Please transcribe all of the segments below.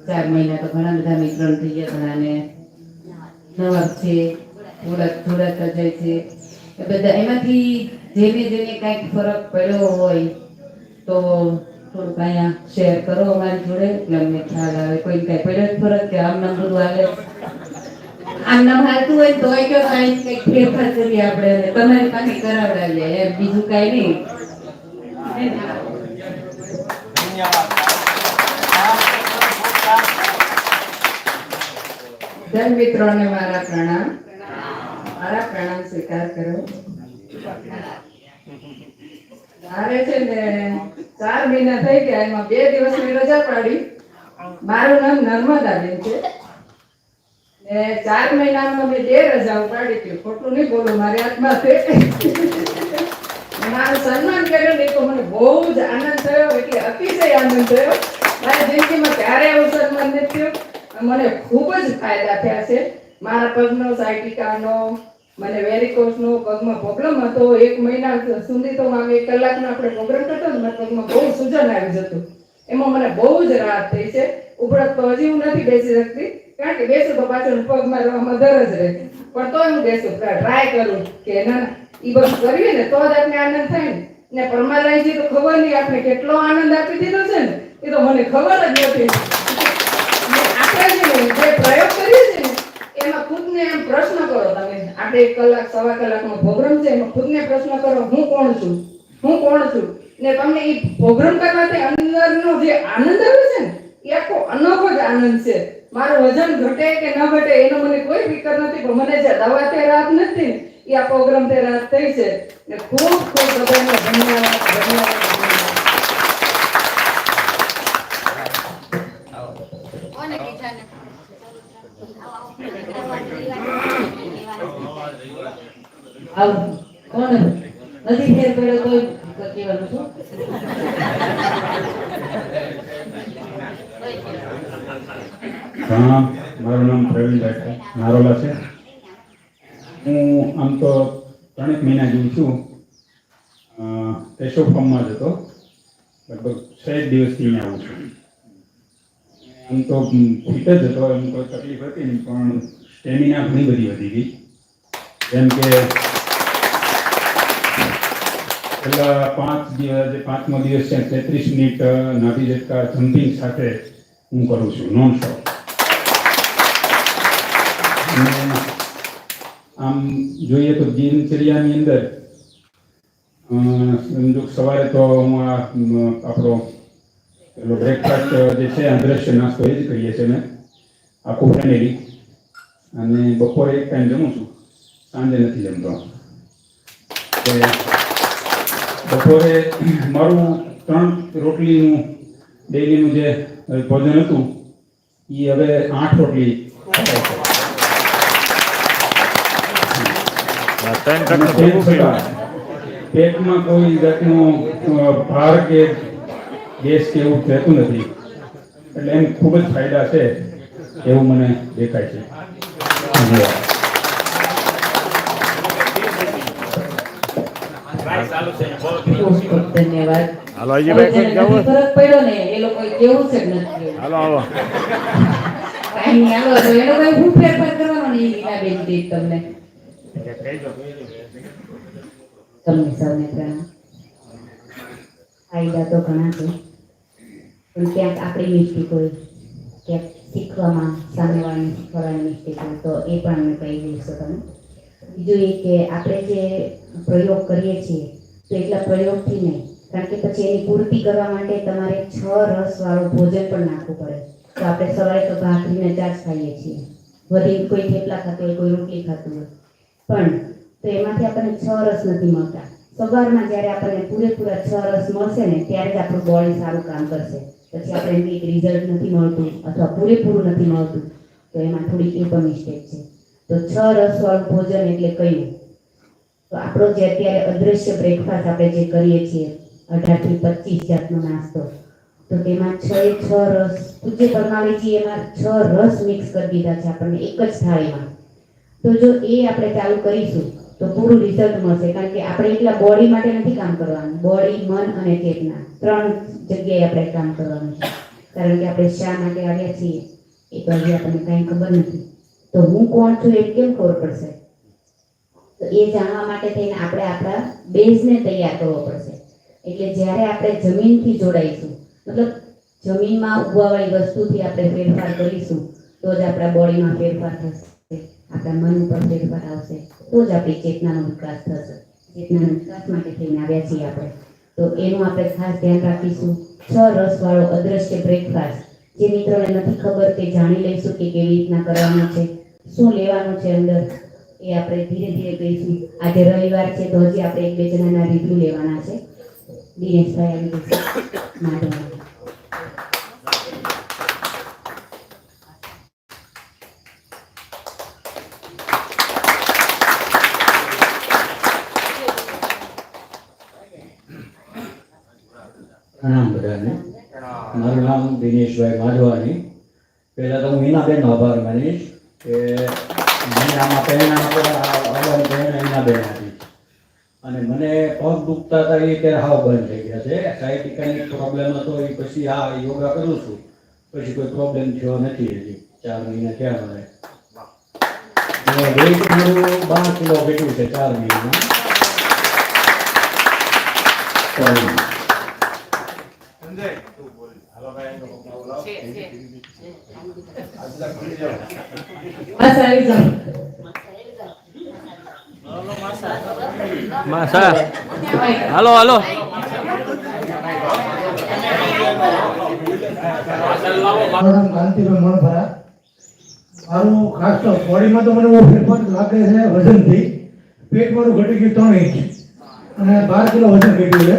4 મહિના તો ઘણા બધા મિત્રણ થઈ ગયા, ઘણાને નવા છે, થોડાક જાય છે. એ બધા એમાંથી જેને કાંઈક ફરક પડ્યો હોય તો થોડુંક અહીંયા શેર કરો અમારી જોડે, એટલે અમને ખ્યાલ આવે. કોઈ કાંઈ પડ્યો જ ફરક કે આમ નામ બધું હાલે, આમ નામ હાલતું હોય તો કંઈક ફેરફાર કરીએ આપણે, તમારી પાસે કરાવડાવીએ એમ, બીજું કાંઈ નહીં. ધન મિત્રોને મારા પ્રણામ સ્વીકાર કરો. મારે છે ને 4 મહિના થઈ ગયા, એમાં 2 દિવસની રજા પાડી. મારું નામ નર્મદાબેન છે ને 4 મહિનામાં મેં 2 રજાઓ પાડી હતી. ખોટું નહીં બોલું, મારી હાથમાં છે. મારું સન્માન કર્યું ને તો મને બહુ જ આનંદ થયો, એટલે અતિશય આનંદ થયો. મારી જિંદગીમાં ક્યારે આવું સન્માન નથી થયું. મને ખૂબ જ ફાયદા થયા છે. મારા પગનો સાયટિકાનો, મને વેરિકોસનો પગમાં પ્રોબ્લેમ હતો. 1 મહિના સુધી તો 1 કલાકનો આપણે પ્રોગ્રામ કરતો ને મારા પગમાં બહુ સૂજન આવી જતું. એમાં મને બહુ જ રાહત થઈ છે. ઉપરાંત તો હજી હું નથી બેસી શકતી, કારણ કે બેસું તો પાછળ પગ મારવામાં દરજ રહે, પણ તોય હું બેસું, ટ્રાય કરું કે ના એ બધું કરીએ ને તો જ આપણે આનંદ થાય ને. પરમાલાઈજી તો ખબર નહીં આપણે કેટલો આનંદ આપી દીધો છે ને, એ તો મને ખબર જ નથી. આપણે જે પ્રયોગ કરીએ છીએ ને એમાં ખુદને એમ પ્રશ્ન કરો તમે. આપણે 1 કલાક 1.25 કલાકનો પ્રોગ્રામ છે, એમાં ખુદને પ્રશ્ન કરો, હું કોણ છું ને તમને એ પ્રોગ્રામ કરવાથી અંદરનો જે આનંદ આવે છે ને એ આખો અનોખો જ આનંદ છે. મારું વજન ઘટે કે ન ઘટે એનો મને કોઈ ફિકર નથી, પણ મને જે દવાથી રાહત નથી ને એ આ પ્રોગ્રામથી રાહત થઈ છે. ને ખૂબ બધાને ધન્યવાદ. કોણ નથી ફેર પડ્યો તો કહેવાનું છું. મારું નામ પ્રવીણ નારોલા છે. હું આમ તો 3 મહિના જેવું છું. કેશવ ફાર્મમાં જ હતો, લગભગ 6 દિવસથી અહીંયા આવું છું. આમ તો ફિટ જ હતો, એમ કોઈ તકલીફ હતી નહીં, પણ સ્ટેમિના ઘણી બધી વધી ગઈ. જેમ કે છેલ્લા 5મો દિવસ છે 33 મિનિટ નાભી ઝટકા જમ્પિંગ સાથે હું કરું છું, નોન સ્ટોપ. આમ જોઈએ તો દિનચર્યાની અંદર સમજો સવારે તો હું આપણો પેલો બ્રેકફાસ્ટ જે છે અદ્રશ્ય નાસ્તો એ જ કરીએ છીએ મેં, આખું ફેમિલી. અને બપોરે 1 ટાઈમ જમું છું, સાંજે નથી જમતો. બપોરે મારું 3 રોટલીનું ડેઈલીનું જે ભોજન હતું એ હવે 8 રોટલી પેટમાં કોઈ જાતનો ભાર કે ગેસ કે એવું થતું નથી, એટલે એમ ખૂબ જ ફાયદા છે એવું મને દેખાય છે. ધન્યવાદ. હાલો અજીભાઈ કેવું ફરક પડ્યો ને એ લોકો કેવું છે નથી. હાલો કાઈ હાલો તો એનો કોઈ હું ફેરફાર કરવાનો નહીં. લીલાબેન દીપ તમને સૌને પ્રણામ. ફાયદા તો ઘણા છે, પણ ક્યાંક આપણી મિસ્ટેક હોય, ક્યાંક શીખવામાં સામેવાળાને શીખવાડવાની મિસ્ટેક હોય તો એ પણ અમને કહી દઈશો તમે. બીજું એ કે આપણે જે પ્રયોગ કરીએ છીએ તો એટલા પ્રયોગથી નહીં, કારણ કે પછી એની પૂર્તિ કરવા માટે તમારે 6 રસવાળું ભોજન પણ નાખવું પડે. તો આપણે સવારે તો ભાખરીને 4 ખાઈએ છીએ, વધી કોઈ થેપલા ખાતું હોય, કોઈ રોટલી ખાતું હોય, પણ તો એમાંથી આપણને 6 રસ નથી મળતા. સવારમાં જ્યારે આપણને પૂરેપૂરા 6 રસ મળશે ને ત્યારે જ આપણું બોડી સારું કામ કરશે. પછી આપણે કંઈક રિઝલ્ટ નથી મળતું અથવા પૂરેપૂરું નથી મળતું તો એમાં થોડીક એ પણ મિસ્ટેક છે. તો 6 રસવાળું ભોજન એટલે કયું? તો આપણો જે અત્યારે અદ્રશ્ય બ્રેકફાસ્ટ આપણે જે કરીએ છીએ 18 થી 25 જાતનો નાસ્તો, તો તેમાં 6 રસ પૂજ્ય પરમાલીજી એમાં 6 રસ મિક્સ કરી દીધા છે આપણને એક જ થાળીમાં. તો જો એ આપણે ચાલુ કરીશું તો પૂરું રિઝલ્ટ મળશે, કારણ કે આપણે એકલા બોડી માટે નથી કામ કરવાનું, બોડી, મન અને ચેતના 3 જગ્યાએ આપણે કામ કરવાનું છે. કારણ કે આપણે શા માટે આવ્યા છીએ એ તો હજી આપણને કાંઈ ખબર નથી. તો હું કોણ છું એ કેમ ખબર પડશે? તો એ જાણવા માટે થઈને આપણે આપણા બેઝને તૈયાર કરવો પડશે. એટલે જ્યારે આપણે જમીનથી જોડાઈશું, મતલબ જમીનમાં ઉગવાવાળી વસ્તુથી આપણે ફેરફાર કરીશું, તો જ આપણા બોડીમાં ફેરફાર થશે, આપણા મન ઉપર ફેરફાર આવશે, તો જ આપણી ચેતનાનો વિકાસ થશે. ચેતનાના વિકાસ માટે થઈને આવ્યા છીએ આપણે. તો એનું આપણે ખાસ ધ્યાન રાખીશું. 6 રસવાળો અદ્રશ્ય બ્રેકફાસ્ટ, જે મિત્રોને નથી ખબર કે જાણી લઈશું કે કેવી રીતના કરવાનું છે, શું લેવાનું છે અંદર, એ આપણે ધીરે ધીરે કહીશું. આજે રવિવાર છે તો હજી આપણે 1-2 જણાના રિવ્યુ લેવાના છે. દિનેશભાઈ આવી જશે માટે. પ્રણામ બધાને. મારું નામ દિનેશભાઈ માધવાની. પહેલાં તો હું હિનાબેનનો આભાર માનીશ કે મને આમાં પ્રેરણા આવવાની પ્રેરણા હિનાબેન આપી. અને મને પગ દુખતા હતા એ ત્યારે હાવ બંધ થઈ ગયા છે. સાયટિકાની પ્રોબ્લેમ હતો એ પછી આ યોગા કરું છું પછી કોઈ પ્રોબ્લેમ થયો નથી. હજી 4 મહિના થયા મને. વેઇટ મારું 12 કિલો ઘટ્યું છે 4 મહિનામાં. માસા હાલો હાલો મારું કાંતિભાઈ મણભરા. મારું ખાસ તો બોડીમાં તો મને બહુ ફેરફાર લાગે છે વજનથી. પેટ મારું ઘટી ગયું 3 ઇંચ અને 12 કિલો વજન ઘટ્યું છે.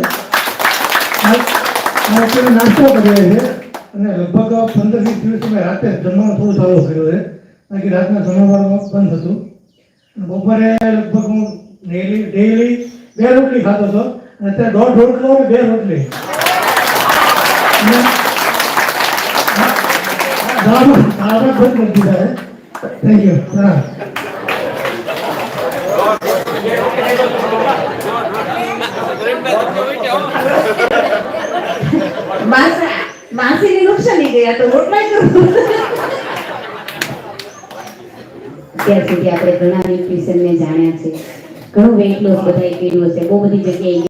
અત્યારે નાસ્તો કરીએ છીએ અને લગભગ 15-20 દિવસ મેં રાતે જમવાનું થોડું ચાલુ કર્યું છે. કારણ કે રાતના જમવાનું બંધ હતું. બપોરે લગભગ હું ડેઈલી 2 રોટલી ખાતો હતો અને અત્યારે 1.5 રોટલો અને 2 રોટલી. દાળમાં બંધ કરી દીધા છે. Thank you. માસીને નુકસાની ગયા તો રોટલા કરું. ત્યાર સુધી આપણે ઘણા ન્યુટ્રિશનને જાણ્યા છે, ઘણું વેઇટ લોસ બધાએ કર્યું હશે, બહુ બધી જગ્યાએ